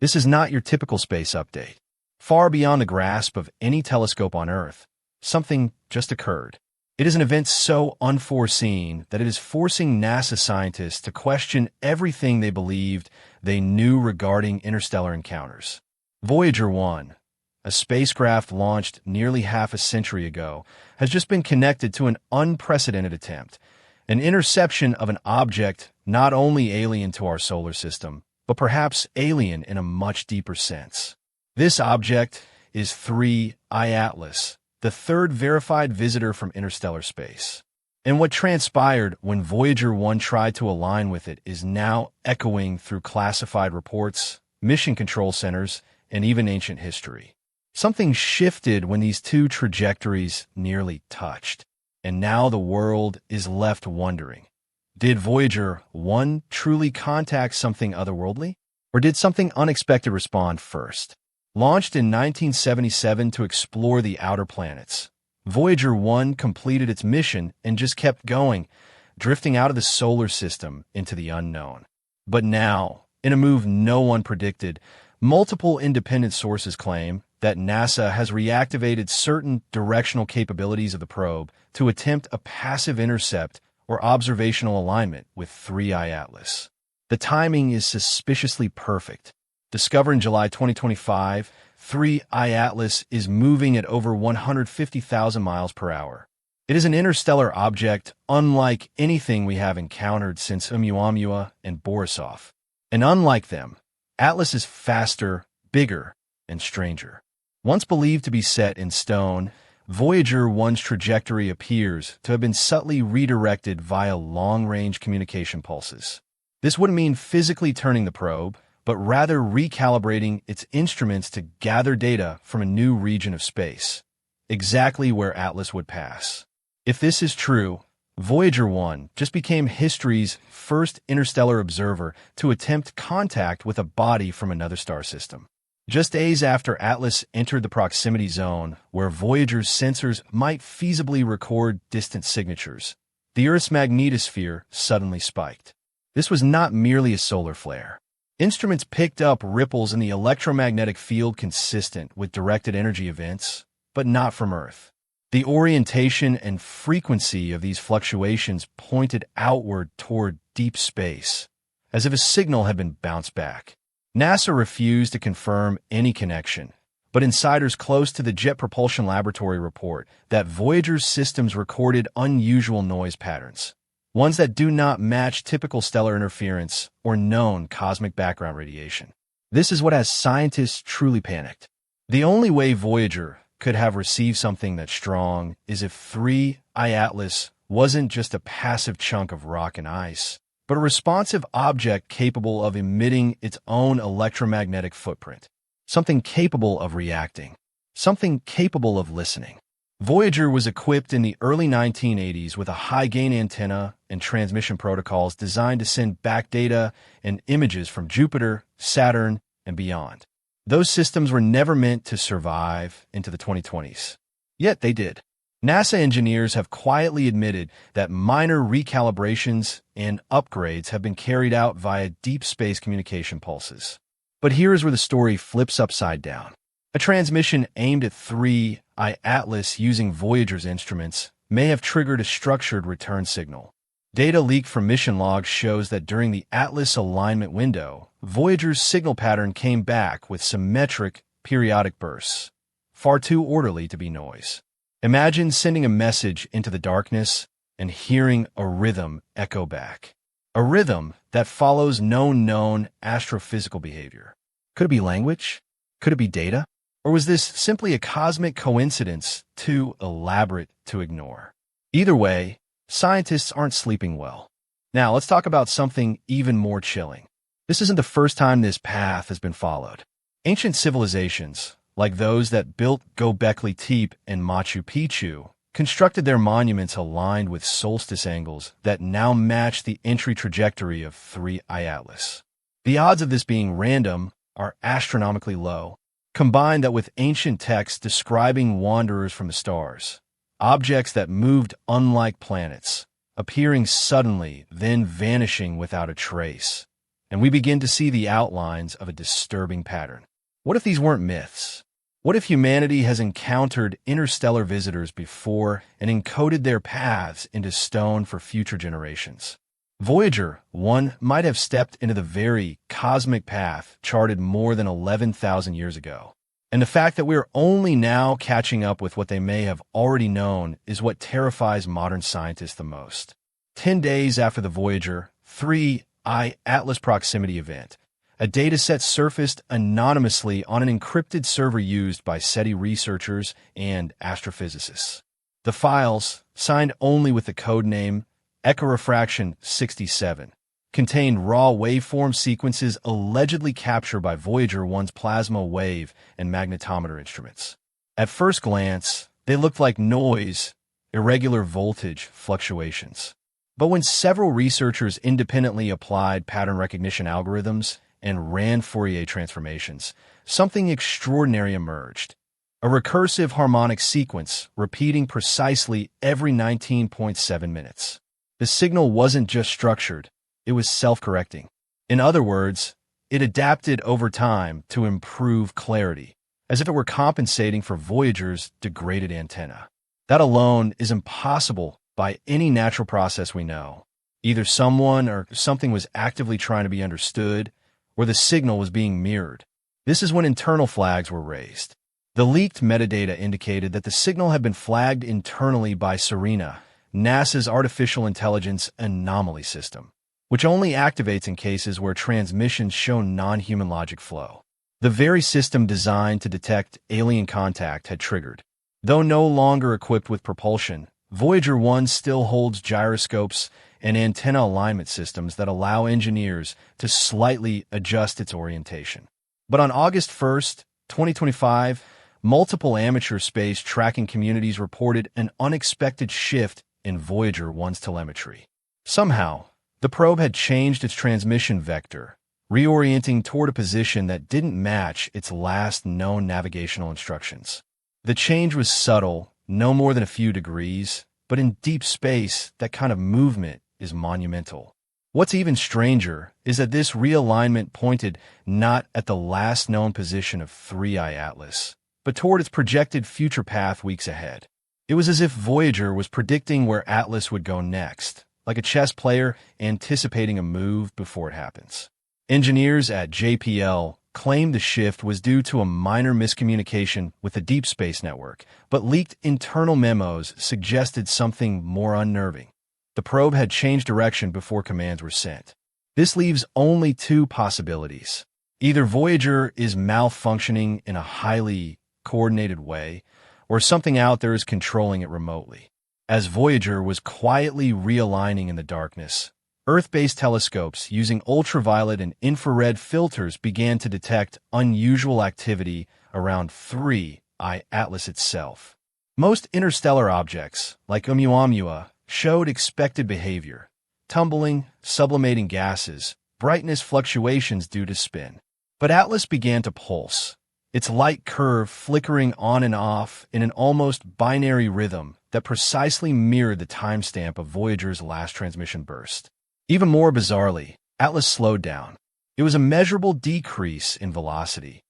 This is not your typical space update. Far beyond the grasp of any telescope on Earth, something just occurred. It is an event so unforeseen that it is forcing NASA scientists to question everything they believed they knew regarding interstellar encounters. Voyager 1, a spacecraft launched nearly half a century ago, has just been connected to an unprecedented attempt, an interception of an object not only alien to our solar system, but perhaps alien in a much deeper sense. This object is 3I Atlas, the third verified visitor from interstellar space. And what transpired when Voyager 1 tried to align with it is now echoing through classified reports, mission control centers, and even ancient history. Something shifted when these two trajectories nearly touched, and now the world is left wondering. Did Voyager 1 truly contact something otherworldly? Or did something unexpected respond first? Launched in 1977 to explore the outer planets, Voyager 1 completed its mission and just kept going, drifting out of the solar system into the unknown. But now, in a move no one predicted, multiple independent sources claim that NASA has reactivated certain directional capabilities of the probe to attempt a passive intercept or observational alignment with 3I Atlas. The timing is suspiciously perfect. Discovered in July 2025, 3I Atlas is moving at over 150,000 miles per hour. It is an interstellar object unlike anything we have encountered since Oumuamua and Borisov. And unlike them, Atlas is faster, bigger, and stranger. Once believed to be set in stone, Voyager 1's trajectory appears to have been subtly redirected via long-range communication pulses. This wouldn't mean physically turning the probe, but rather recalibrating its instruments to gather data from a new region of space, exactly where Atlas would pass. If this is true, Voyager 1 just became history's first interstellar observer to attempt contact with a body from another star system. Just days after Atlas entered the proximity zone where Voyager's sensors might feasibly record distant signatures, the Earth's magnetosphere suddenly spiked. This was not merely a solar flare. Instruments picked up ripples in the electromagnetic field consistent with directed energy events, but not from Earth. The orientation and frequency of these fluctuations pointed outward toward deep space, as if a signal had been bounced back. NASA refused to confirm any connection, but insiders close to the Jet Propulsion Laboratory report that Voyager's systems recorded unusual noise patterns, ones that do not match typical stellar interference or known cosmic background radiation. This is what has scientists truly panicked. The only way Voyager could have received something that strong is if 3I Atlas wasn't just a passive chunk of rock and ice, but a responsive object capable of emitting its own electromagnetic footprint, something capable of reacting, something capable of listening. Voyager was equipped in the early 1980s with a high-gain antenna and transmission protocols designed to send back data and images from Jupiter, Saturn, and beyond. Those systems were never meant to survive into the 2020s. Yet they did. NASA engineers have quietly admitted that minor recalibrations and upgrades have been carried out via deep space communication pulses. But here is where the story flips upside down. A transmission aimed at 3I Atlas using Voyager's instruments may have triggered a structured return signal. Data leaked from mission logs shows that during the Atlas alignment window, Voyager's signal pattern came back with symmetric, periodic bursts, far too orderly to be noise. Imagine sending a message into the darkness and hearing a rhythm echo back. A rhythm that follows known astrophysical behavior. Could it be language? Could it be data? Or was this simply a cosmic coincidence too elaborate to ignore? Either way, scientists aren't sleeping well. Now, let's talk about something even more chilling. This isn't the first time this path has been followed. Ancient civilizations, like those that built Göbekli Tepe and Machu Picchu, constructed their monuments aligned with solstice angles that now match the entry trajectory of 3I Atlas. The odds of this being random are astronomically low. Combine that with ancient texts describing wanderers from the stars, objects that moved unlike planets, appearing suddenly, then vanishing without a trace. and we begin to see the outlines of a disturbing pattern. What if these weren't myths? What if humanity has encountered interstellar visitors before and encoded their paths into stone for future generations? Voyager 1 might have stepped into the very cosmic path charted more than 11,000 years ago. And the fact that we're only now catching up with what they may have already known is what terrifies modern scientists the most. 10 days after the Voyager 3 Atlas proximity event, a dataset surfaced anonymously on an encrypted server used by SETI researchers and astrophysicists. The files, signed only with the codename Echorefraction 67, contained raw waveform sequences allegedly captured by Voyager 1's plasma wave and magnetometer instruments. At first glance, they looked like noise, irregular voltage fluctuations. But when several researchers independently applied pattern recognition algorithms and ran Fourier transformations, something extraordinary emerged. A recursive harmonic sequence repeating precisely every 19.7 minutes. The signal wasn't just structured, it was self-correcting. In other words, it adapted over time to improve clarity, as if it were compensating for Voyager's degraded antenna. That alone is impossible by any natural process we know. Either someone or something was actively trying to be understood, or the signal was being mirrored. This is when internal flags were raised. The leaked metadata indicated that the signal had been flagged internally by SERENA, NASA's Artificial Intelligence Anomaly System, which only activates in cases where transmissions show non-human logic flow. The very system designed to detect alien contact had triggered. Though no longer equipped with propulsion, Voyager 1 still holds gyroscopes and antenna alignment systems that allow engineers to slightly adjust its orientation. But on August 1st, 2025, multiple amateur space tracking communities reported an unexpected shift in Voyager 1's telemetry. Somehow, the probe had changed its transmission vector, reorienting toward a position that didn't match its last known navigational instructions. The change was subtle, no more than a few degrees, but in deep space, that kind of movement is monumental. What's even stranger is that this realignment pointed not at the last known position of 3I Atlas, but toward its projected future path weeks ahead. It was as if Voyager was predicting where Atlas would go next, like a chess player anticipating a move before it happens. Engineers at JPL claimed the shift was due to a minor miscommunication with the Deep Space Network, but leaked internal memos suggested something more unnerving. The probe had changed direction before commands were sent. This leaves only two possibilities. Either Voyager is malfunctioning in a highly coordinated way, or something out there is controlling it remotely. As Voyager was quietly realigning in the darkness, Earth-based telescopes using ultraviolet and infrared filters began to detect unusual activity around 3I Atlas itself. Most interstellar objects, like Oumuamua, showed expected behavior: tumbling, sublimating gases, brightness fluctuations due to spin. But Atlas began to pulse, its light curve flickering on and off in an almost binary rhythm that precisely mirrored the timestamp of Voyager's last transmission burst. Even more bizarrely, Atlas slowed down. It was a measurable decrease in velocity,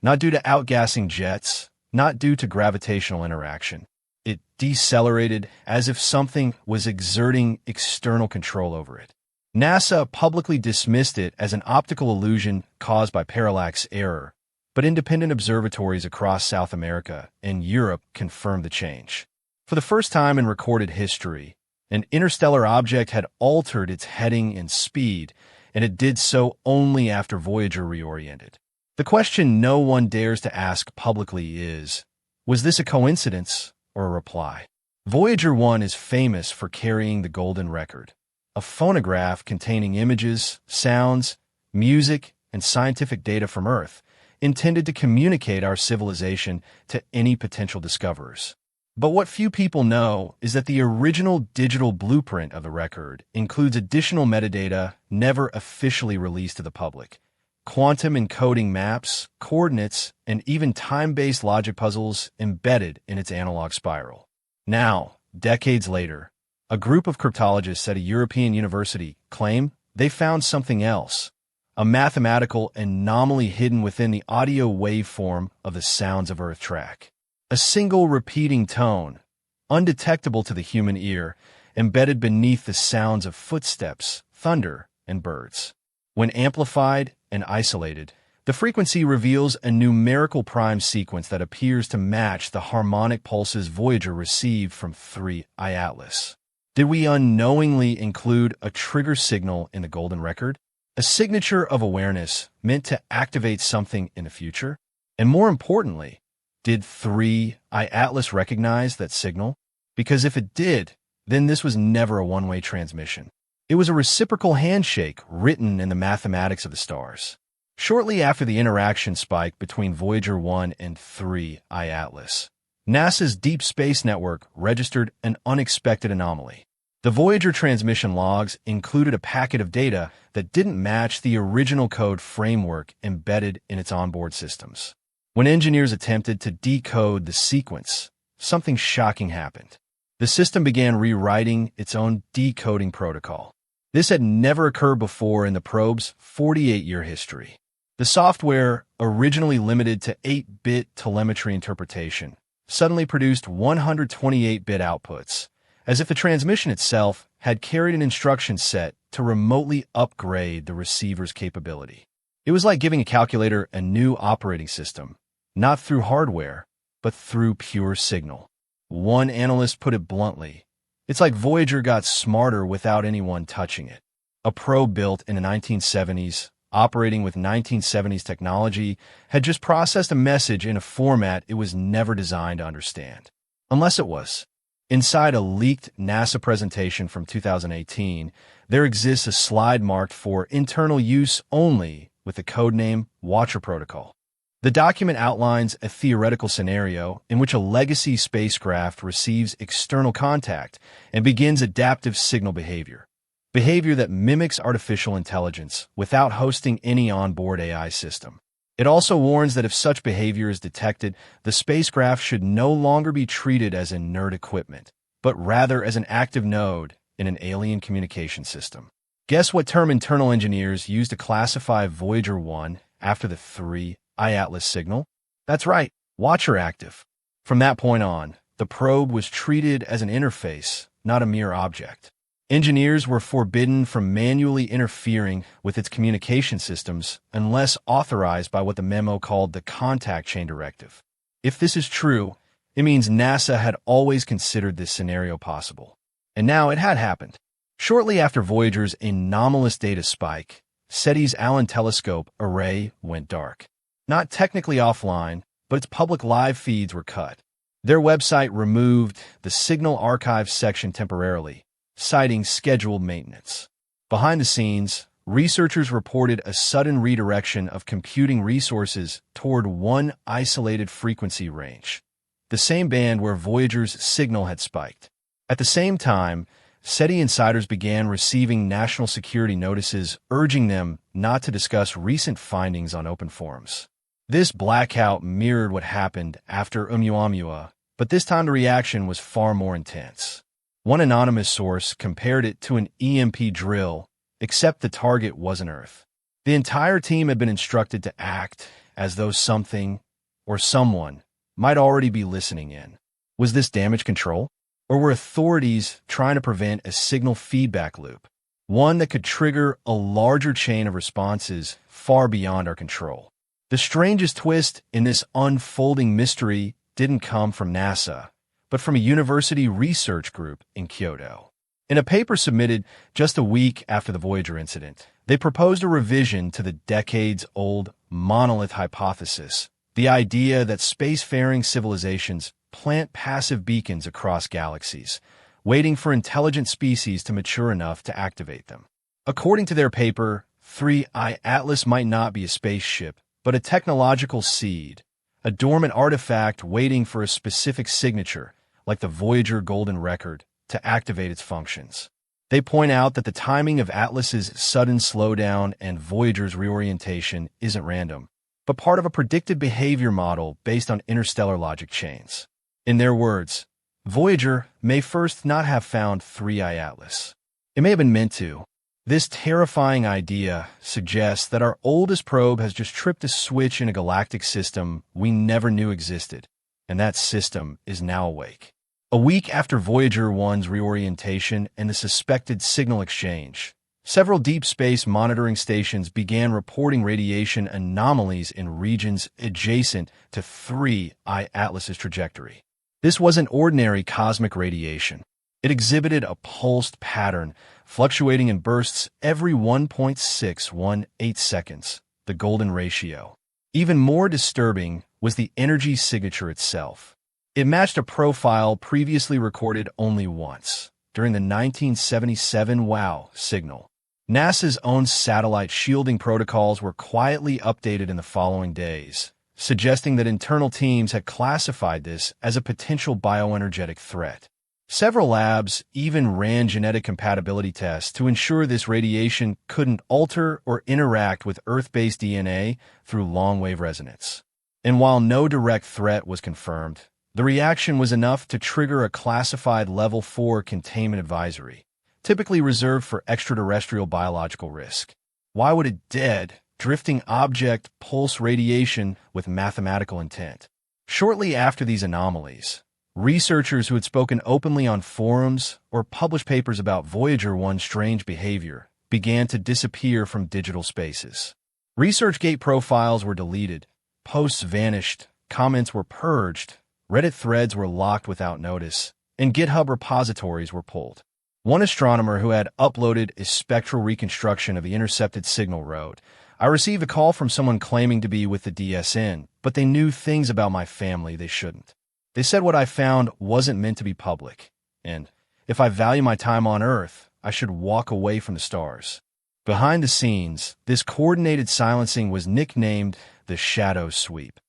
not due to outgassing jets, not due to gravitational interaction. It decelerated as if something was exerting external control over it. NASA publicly dismissed it as an optical illusion caused by parallax error, but independent observatories across South America and Europe confirmed the change. For the first time in recorded history, an interstellar object had altered its heading and speed, and it did so only after Voyager reoriented. The question no one dares to ask publicly is, was this a coincidence or a reply? Voyager 1 is famous for carrying the golden record, a phonograph containing images, sounds, music, and scientific data from Earth, intended to communicate our civilization to any potential discoverers. But what few people know is that the original digital blueprint of the record includes additional metadata never officially released to the public: quantum encoding maps, coordinates, and even time-based logic puzzles embedded in its analog spiral. Now, decades later, a group of cryptologists at a European university claim they found something else: a mathematical anomaly hidden within the audio waveform of the Sounds of Earth track. A single repeating tone, undetectable to the human ear, embedded beneath the sounds of footsteps, thunder, and birds. When amplified and isolated, the frequency reveals a numerical prime sequence that appears to match the harmonic pulses Voyager received from 3I Atlas. Did we unknowingly include a trigger signal in the golden record? A signature of awareness meant to activate something in the future? And more importantly, did 3I Atlas recognize that signal? Because if it did, then this was never a one-way transmission. It was a reciprocal handshake written in the mathematics of the stars. Shortly after the interaction spike between Voyager 1 and 3I Atlas, NASA's Deep Space Network registered an unexpected anomaly. The Voyager transmission logs included a packet of data that didn't match the original code framework embedded in its onboard systems. When engineers attempted to decode the sequence, something shocking happened. The system began rewriting its own decoding protocol. This had never occurred before in the probe's 48-year history. The software, originally limited to 8-bit telemetry interpretation, suddenly produced 128-bit outputs, as if the transmission itself had carried an instruction set to remotely upgrade the receiver's capability. It was like giving a calculator a new operating system, not through hardware, but through pure signal. One analyst put it bluntly, it's like Voyager got smarter without anyone touching it. A probe built in the 1970s, operating with 1970s technology, had just processed a message in a format it was never designed to understand. Unless it was. Inside a leaked NASA presentation from 2018, there exists a slide marked for internal use only with the codename Watcher Protocol. The document outlines a theoretical scenario in which a legacy spacecraft receives external contact and begins adaptive signal behavior that mimics artificial intelligence without hosting any onboard AI system. It also warns that if such behavior is detected, the spacecraft should no longer be treated as inert equipment, but rather as an active node in an alien communication system. Guess what term internal engineers used to classify Voyager 1 after the 3I Atlas signal? That's right, Watcher Active. From that point on, the probe was treated as an interface, not a mere object. Engineers were forbidden from manually interfering with its communication systems unless authorized by what the memo called the Contact Chain Directive. If this is true, it means NASA had always considered this scenario possible. And now it had happened. Shortly after Voyager's anomalous data spike, SETI's Allen Telescope array went dark. Not technically offline, but its public live feeds were cut. Their website removed the Signal Archive section temporarily, citing scheduled maintenance. Behind the scenes, researchers reported a sudden redirection of computing resources toward one isolated frequency range, the same band where Voyager's signal had spiked. At the same time, SETI insiders began receiving national security notices urging them not to discuss recent findings on open forums. This blackout mirrored what happened after Oumuamua, but this time the reaction was far more intense. One anonymous source compared it to an EMP drill, except the target wasn't Earth. The entire team had been instructed to act as though something or someone might already be listening in. Was this damage control? Or were authorities trying to prevent a signal feedback loop, one that could trigger a larger chain of responses far beyond our control? The strangest twist in this unfolding mystery didn't come from NASA, but from a university research group in Kyoto. In a paper submitted just a week after the Voyager incident, they proposed a revision to the decades-old monolith hypothesis, the idea that spacefaring civilizations plant passive beacons across galaxies, waiting for intelligent species to mature enough to activate them. According to their paper, 3I Atlas might not be a spaceship, but a technological seed, a dormant artifact waiting for a specific signature, like the Voyager golden record, to activate its functions. They point out that the timing of Atlas's sudden slowdown and Voyager's reorientation isn't random, but part of a predicted behavior model based on interstellar logic chains. In their words, Voyager may first not have found 3I Atlas. It may have been meant to. This terrifying idea suggests that our oldest probe has just tripped a switch in a galactic system we never knew existed, and that system is now awake. A week after Voyager 1's reorientation and the suspected signal exchange, several deep space monitoring stations began reporting radiation anomalies in regions adjacent to 3I Atlas's trajectory. This wasn't ordinary cosmic radiation. It exhibited a pulsed pattern, fluctuating in bursts every 1.618 seconds, the golden ratio. Even more disturbing was the energy signature itself. It matched a profile previously recorded only once, during the 1977 WOW signal. NASA's own satellite shielding protocols were quietly updated in the following days, suggesting that internal teams had classified this as a potential bioenergetic threat. Several labs even ran genetic compatibility tests to ensure this radiation couldn't alter or interact with Earth-based DNA through long-wave resonance. And while no direct threat was confirmed, the reaction was enough to trigger a classified Level 4 containment advisory, typically reserved for extraterrestrial biological risk. Why would a dead, drifting object pulse radiation with mathematical intent? Shortly after these anomalies, researchers who had spoken openly on forums or published papers about Voyager 1's strange behavior began to disappear from digital spaces. ResearchGate profiles were deleted, posts vanished, comments were purged, Reddit threads were locked without notice, and GitHub repositories were pulled. One astronomer who had uploaded a spectral reconstruction of the intercepted signal wrote, "I received a call from someone claiming to be with the DSN, but they knew things about my family they shouldn't. They said what I found wasn't meant to be public, and if I value my time on Earth, I should walk away from the stars." Behind the scenes, this coordinated silencing was nicknamed the Shadow Sweep,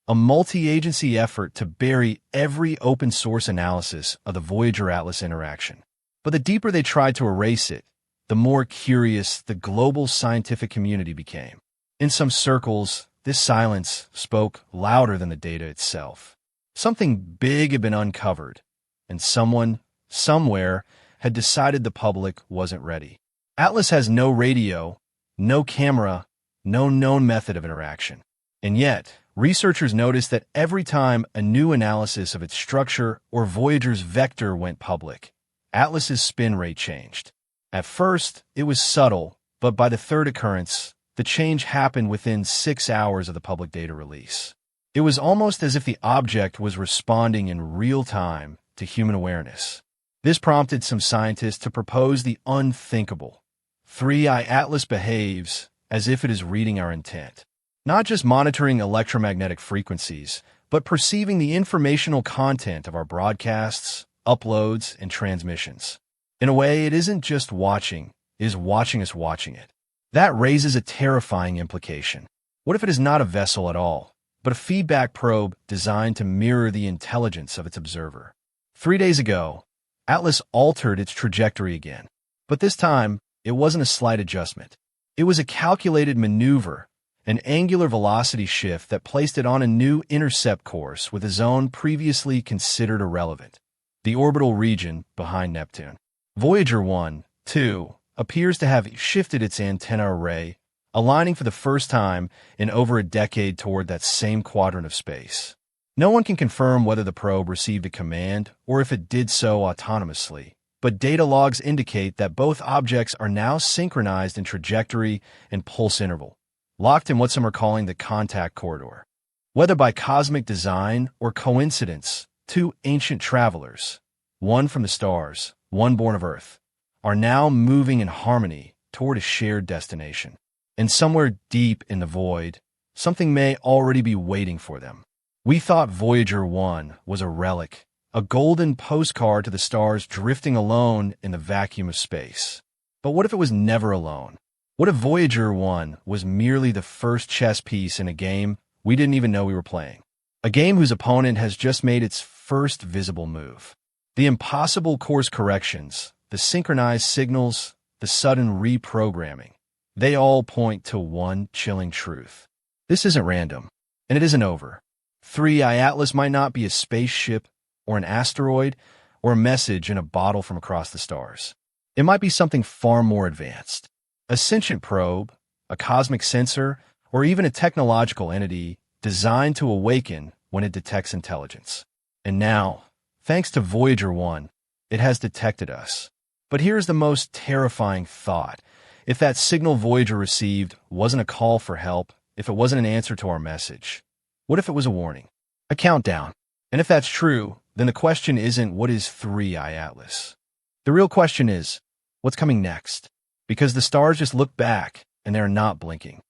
a multi-agency effort to bury every open-source analysis of the Voyager-Atlas interaction. But the deeper they tried to erase it, the more curious the global scientific community became. In some circles, this silence spoke louder than the data itself. Something big had been uncovered, and someone, somewhere, had decided the public wasn't ready. Atlas has no radio, no camera, no known method of interaction. And yet, researchers noticed that every time a new analysis of its structure or Voyager's vector went public, Atlas's spin rate changed. At first, it was subtle, but by the third occurrence, the change happened within 6 hours of the public data release. It was almost as if the object was responding in real time to human awareness. This prompted some scientists to propose the unthinkable. 3I Atlas behaves as if it is reading our intent, not just monitoring electromagnetic frequencies, but perceiving the informational content of our broadcasts, uploads, and transmissions. In a way, it isn't just watching, it is watching us watching it. That raises a terrifying implication. What if it is not a vessel at all, but a feedback probe designed to mirror the intelligence of its observer? 3 days ago, Atlas altered its trajectory again, but this time, it wasn't a slight adjustment. It was a calculated maneuver, an angular velocity shift that placed it on a new intercept course with a zone previously considered irrelevant, the orbital region behind Neptune. Voyager 1, too, appears to have shifted its antenna array, aligning for the first time in over a decade toward that same quadrant of space. No one can confirm whether the probe received a command or if it did so autonomously, but data logs indicate that both objects are now synchronized in trajectory and pulse interval, locked in what some are calling the contact corridor. Whether by cosmic design or coincidence, two ancient travelers, one from the stars, one born of Earth, are now moving in harmony toward a shared destination. And somewhere deep in the void, something may already be waiting for them. We thought Voyager 1 was a relic, a golden postcard to the stars drifting alone in the vacuum of space. But what if it was never alone? What if Voyager 1 was merely the first chess piece in a game we didn't even know we were playing? A game whose opponent has just made its first visible move. The impossible course corrections, the synchronized signals, the sudden reprogramming, they all point to one chilling truth. This isn't random, and it isn't over. 3I Atlas might not be a spaceship or an asteroid or a message in a bottle from across the stars. It might be something far more advanced. A sentient probe, a cosmic sensor, or even a technological entity designed to awaken when it detects intelligence. And now, thanks to Voyager 1, it has detected us. But here's the most terrifying thought. If that signal Voyager received wasn't a call for help, if it wasn't an answer to our message, what if it was a warning? A countdown. And if that's true, then the question isn't what is 3i Atlas? The real question is, what's coming next? Because the stars just look back and they're not blinking.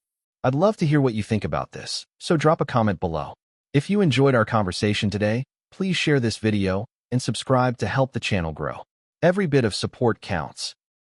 I'd love to hear what you think about this, so drop a comment below. If you enjoyed our conversation today, please share this video and subscribe to help the channel grow. Every bit of support counts,